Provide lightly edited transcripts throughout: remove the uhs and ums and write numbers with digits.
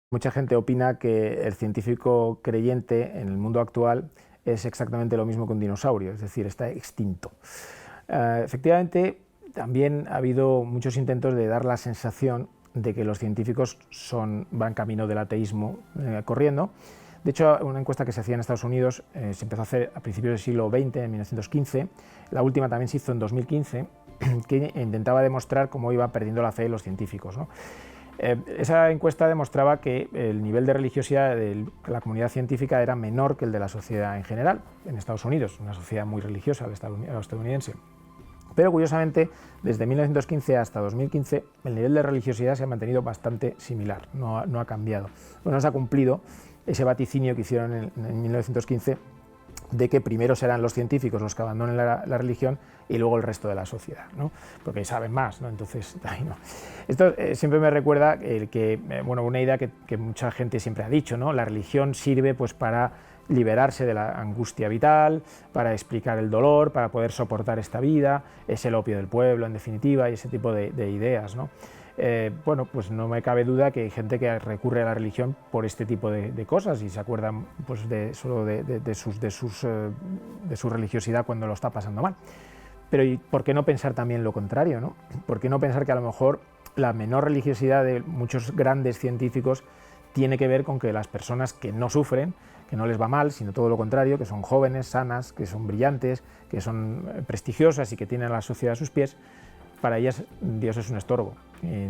Mucha gente opina que el científico creyente en el mundo actual es exactamente lo mismo que un dinosaurio, es decir, está extinto. Efectivamente, también ha habido muchos intentos de dar la sensación de que los científicos van camino del ateísmo corriendo. De hecho, una encuesta que se hacía en Estados Unidos se empezó a hacer a principios del siglo XX, en 1915, la última también se hizo en 2015, que intentaba demostrar cómo iba perdiendo la fe de los científicos, ¿no? Esa encuesta demostraba que el nivel de religiosidad de la comunidad científica era menor que el de la sociedad en general, en Estados Unidos, una sociedad muy religiosa, la estadounidense. Pero curiosamente, desde 1915 hasta 2015, el nivel de religiosidad se ha mantenido bastante similar, no ha cambiado. Bueno, no se ha cumplido ese vaticinio que hicieron en 1915 de que primero serán los científicos los que abandonen la religión y luego el resto de la sociedad, ¿no? Porque saben más, ¿no? Entonces, ahí no. Esto siempre me recuerda una idea que mucha gente siempre ha dicho, ¿no? La religión sirve pues para liberarse de la angustia vital, para explicar el dolor, para poder soportar esta vida, es el opio del pueblo en definitiva, y ese tipo de ideas, ¿no? Pues no me cabe duda que hay gente que recurre a la religión por este tipo de cosas y se acuerdan pues solo de su religiosidad cuando lo está pasando mal. Pero ¿y por qué no pensar también lo contrario, ¿no? ¿Por qué no pensar que a lo mejor la menor religiosidad de muchos grandes científicos tiene que ver con que las personas que no sufren, que no les va mal, sino todo lo contrario, que son jóvenes, sanas, que son brillantes, que son prestigiosas y que tienen a la sociedad a sus pies, para ellas Dios es un estorbo,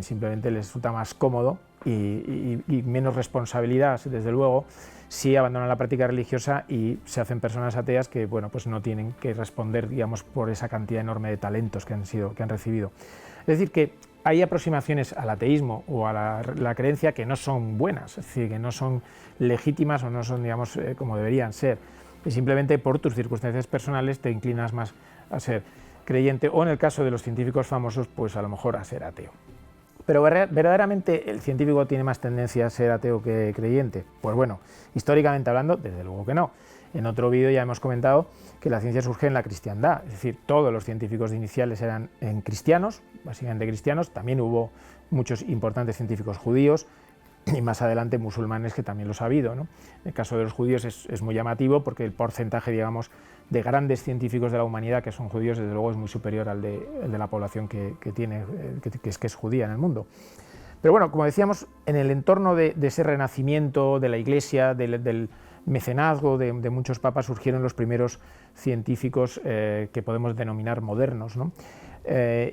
simplemente les resulta más cómodo y menos responsabilidad, desde luego, si abandonan la práctica religiosa y se hacen personas ateas que pues no tienen que responder, digamos, por esa cantidad enorme de talentos que han recibido. Es decir, que hay aproximaciones al ateísmo o a la creencia que no son buenas, es decir, que no son legítimas o no son, digamos, como deberían ser, y simplemente por tus circunstancias personales te inclinas más a ser creyente o, en el caso de los científicos famosos, pues a lo mejor a ser ateo. Pero ¿verdaderamente el científico tiene más tendencia a ser ateo que creyente? Pues bueno, históricamente hablando, desde luego que no. En otro vídeo ya hemos comentado que la ciencia surge en la cristiandad, es decir, todos los científicos iniciales eran cristianos, básicamente cristianos, también hubo muchos importantes científicos judíos y más adelante musulmanes, que también los ha habido, ¿no? En el caso de los judíos es muy llamativo porque el porcentaje, digamos, de grandes científicos de la humanidad que son judíos, desde luego es muy superior al de la población que es judía en el mundo. Pero bueno, como decíamos, en el entorno de ese renacimiento de la Iglesia, del mecenazgo de muchos papas, surgieron los primeros científicos que podemos denominar modernos, ¿no?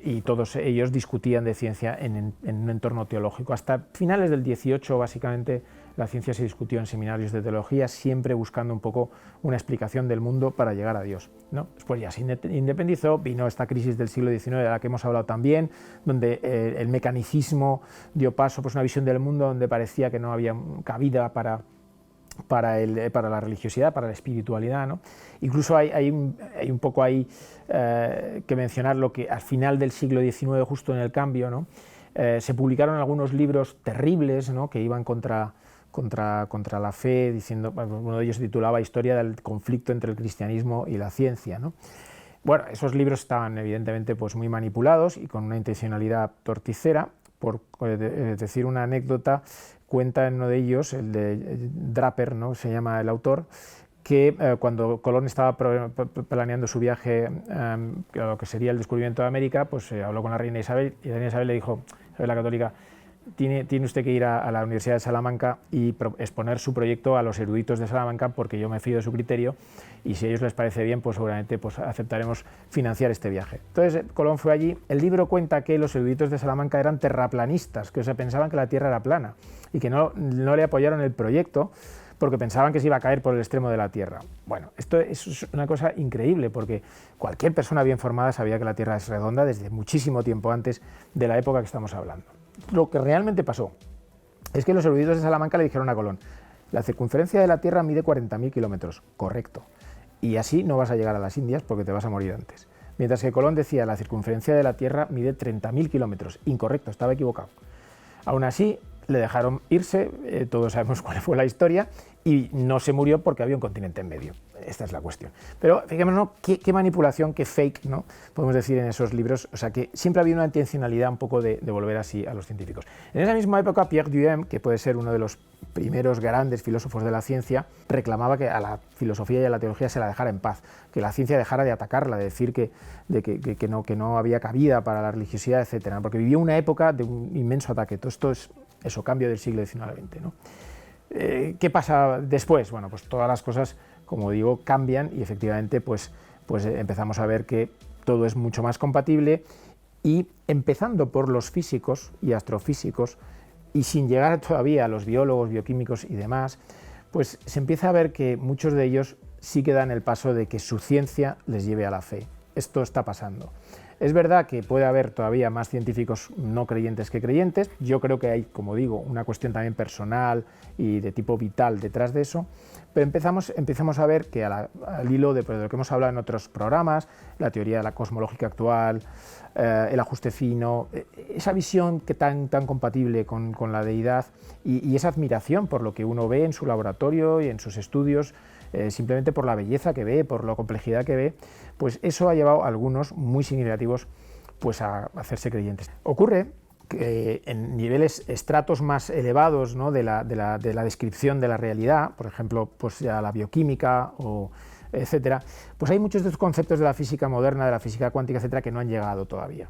Y todos ellos discutían de ciencia en un entorno teológico. Hasta finales del 18, básicamente, la ciencia se discutió en seminarios de teología, siempre buscando un poco una explicación del mundo para llegar a Dios, ¿no? Después ya se independizó, vino esta crisis del siglo XIX de la que hemos hablado también, donde el mecanicismo dio paso pues, a una visión del mundo donde parecía que no había cabida para la religiosidad, para la espiritualidad, ¿no? Incluso hay un poco ahí que mencionar lo que al final del siglo XIX, justo en el cambio, ¿no? Se publicaron algunos libros terribles, ¿no? Que iban contra la fe, diciendo, uno de ellos se titulaba Historia del conflicto entre el cristianismo y la ciencia, ¿no? Bueno, esos libros estaban evidentemente pues, muy manipulados y con una intencionalidad torticera. Por decir una anécdota, cuenta en uno de ellos, el de Draper, ¿no? Se llama el autor, que cuando Colón estaba planeando su viaje, lo que sería el descubrimiento de América, pues habló con la reina Isabel, y la reina Isabel le dijo, Isabel la Católica, tiene usted que ir a la Universidad de Salamanca y exponer su proyecto a los eruditos de Salamanca, porque yo me fío de su criterio y si a ellos les parece bien, pues seguramente pues, aceptaremos financiar este viaje. Entonces Colón fue allí. El libro cuenta que los eruditos de Salamanca eran terraplanistas, que pensaban que la Tierra era plana y que no le apoyaron el proyecto porque pensaban que se iba a caer por el extremo de la Tierra. Bueno, esto es una cosa increíble, porque cualquier persona bien formada sabía que la Tierra es redonda desde muchísimo tiempo antes de la época que estamos hablando. Lo que realmente pasó es que los eruditos de Salamanca le dijeron a Colón, la circunferencia de la Tierra mide 40.000 kilómetros, correcto, y así no vas a llegar a las Indias porque te vas a morir antes. Mientras que Colón decía, la circunferencia de la Tierra mide 30.000 kilómetros, incorrecto, estaba equivocado. Aún así, le dejaron irse, todos sabemos cuál fue la historia, y no se murió porque había un continente en medio. Esta es la cuestión. Pero fijémonos qué manipulación, qué fake, ¿no?, podemos decir en esos libros. O sea, que siempre había una intencionalidad un poco de volver así a los científicos. En esa misma época, Pierre Duhem, que puede ser uno de los primeros grandes filósofos de la ciencia, reclamaba que a la filosofía y a la teología se la dejara en paz, que la ciencia dejara de atacarla, de decir que no había cabida para la religiosidad, etcétera, porque vivió una época de un inmenso ataque. Todo esto es eso, cambio del siglo XIX al XX, ¿no? ¿Qué pasa después? Bueno, pues todas las cosas, como digo, cambian y efectivamente pues empezamos a ver que todo es mucho más compatible, y empezando por los físicos y astrofísicos y sin llegar todavía a los biólogos, bioquímicos y demás, pues se empieza a ver que muchos de ellos sí que dan el paso de que su ciencia les lleve a la fe. Esto está pasando. Es verdad que puede haber todavía más científicos no creyentes que creyentes. Yo creo que hay, como digo, una cuestión también personal y de tipo vital detrás de eso, pero empezamos a ver que al hilo de lo que hemos hablado en otros programas, la teoría de la cosmológica actual, el ajuste fino, esa visión que tan compatible con la deidad y esa admiración por lo que uno ve en su laboratorio y en sus estudios, simplemente por la belleza que ve, por la complejidad que ve, pues eso ha llevado a algunos muy significativos pues a hacerse creyentes. Ocurre que en niveles, estratos más elevados, ¿no?, de la descripción de la realidad, por ejemplo, pues ya la bioquímica o etcétera, pues hay muchos de los conceptos de la física moderna, de la física cuántica, etcétera, que no han llegado todavía.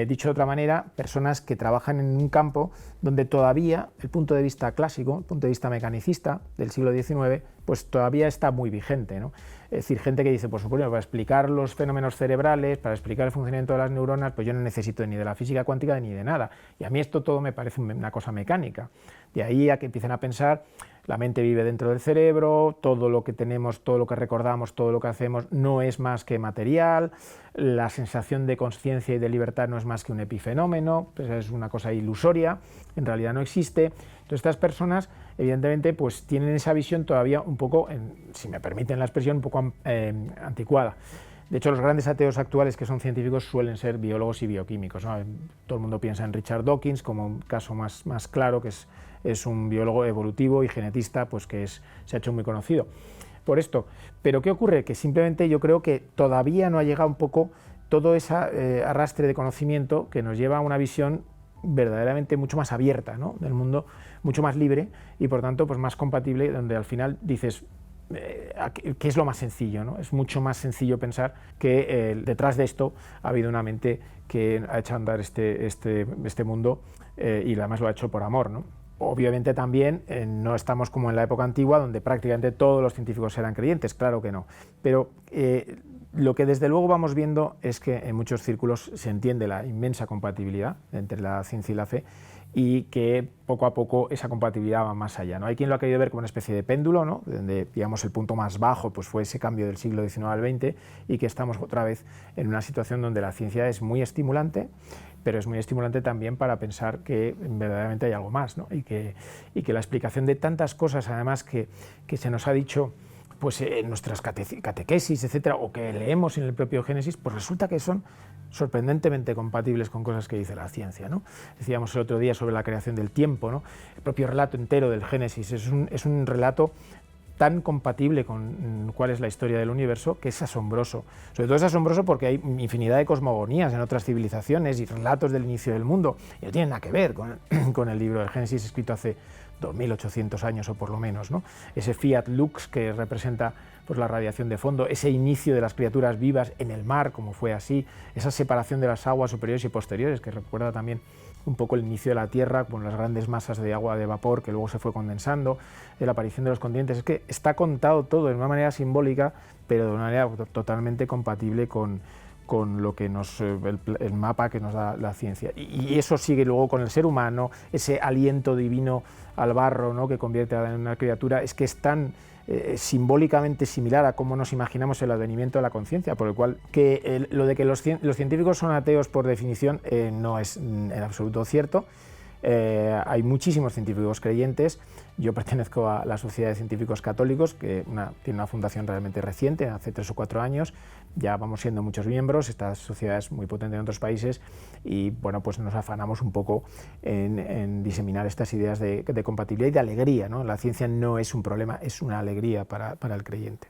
Dicho de otra manera, personas que trabajan en un campo donde todavía el punto de vista clásico, el punto de vista mecanicista del siglo XIX, pues todavía está muy vigente, ¿no? Es decir, gente que dice, pues supongo, para explicar los fenómenos cerebrales, para explicar el funcionamiento de las neuronas, pues yo no necesito ni de la física cuántica ni de nada. Y a mí esto todo me parece una cosa mecánica. De ahí a que empiecen a pensar, la mente vive dentro del cerebro, todo lo que tenemos, todo lo que recordamos, todo lo que hacemos no es más que material, la sensación de conciencia y de libertad no es más que un epifenómeno, pues es una cosa ilusoria, en realidad no existe. Entonces estas personas evidentemente pues tienen esa visión todavía un poco, si me permiten la expresión, un poco anticuada. De hecho, los grandes ateos actuales que son científicos suelen ser biólogos y bioquímicos, ¿no? Todo el mundo piensa en Richard Dawkins como un caso más claro, que es un biólogo evolutivo y genetista pues que se ha hecho muy conocido por esto. Pero ¿qué ocurre? Que simplemente yo creo que todavía no ha llegado un poco todo ese arrastre de conocimiento que nos lleva a una visión verdaderamente mucho más abierta, ¿no?, del mundo, mucho más libre y por tanto pues más compatible, donde al final dices, ¿qué es lo más sencillo, ¿no? Es mucho más sencillo pensar que detrás de esto ha habido una mente que ha hecho andar este mundo y además lo ha hecho por amor, ¿no? Obviamente también no estamos como en la época antigua donde prácticamente todos los científicos eran creyentes, claro que no, pero lo que desde luego vamos viendo es que en muchos círculos se entiende la inmensa compatibilidad entre la ciencia y la fe y que poco a poco esa compatibilidad va más allá, ¿no? Hay quien lo ha querido ver como una especie de péndulo, ¿no?, donde digamos el punto más bajo pues fue ese cambio del siglo XIX al XX y que estamos otra vez en una situación donde la ciencia es muy estimulante, pero es muy estimulante también para pensar que verdaderamente hay algo más, ¿no?, y que la explicación de tantas cosas además que se nos ha dicho pues en nuestras catequesis, etcétera, o que leemos en el propio Génesis, pues resulta que son sorprendentemente compatibles con cosas que dice la ciencia, ¿no? Decíamos el otro día sobre la creación del tiempo, ¿no? El propio relato entero del Génesis es un relato tan compatible con cuál es la historia del universo que es asombroso. Sobre todo es asombroso porque hay infinidad de cosmogonías en otras civilizaciones y relatos del inicio del mundo y no tienen nada que ver con el libro del Génesis escrito hace 2800 años o por lo menos, ¿no? Ese fiat lux que representa pues la radiación de fondo, ese inicio de las criaturas vivas en el mar, como fue así, esa separación de las aguas superiores y posteriores, que recuerda también un poco el inicio de la Tierra con las grandes masas de agua de vapor que luego se fue condensando, de la aparición de los continentes. Es que está contado todo de una manera simbólica, pero de una manera totalmente compatible con lo que el mapa que nos da la ciencia. Y eso sigue luego con el ser humano, ese aliento divino al barro, ¿no?, que convierte en una criatura, es que es tan simbólicamente similar a cómo nos imaginamos el advenimiento de la conciencia, por el cual lo de que los científicos son ateos por definición no es en absoluto cierto. Hay muchísimos científicos creyentes. Yo pertenezco a la Sociedad de Científicos Católicos, que tiene una fundación realmente reciente, hace 3 o 4 años. Ya vamos siendo muchos miembros, esta sociedad es muy potente en otros países y bueno, pues nos afanamos un poco en diseminar estas ideas de compatibilidad y de alegría, ¿no? La ciencia no es un problema, es una alegría para el creyente.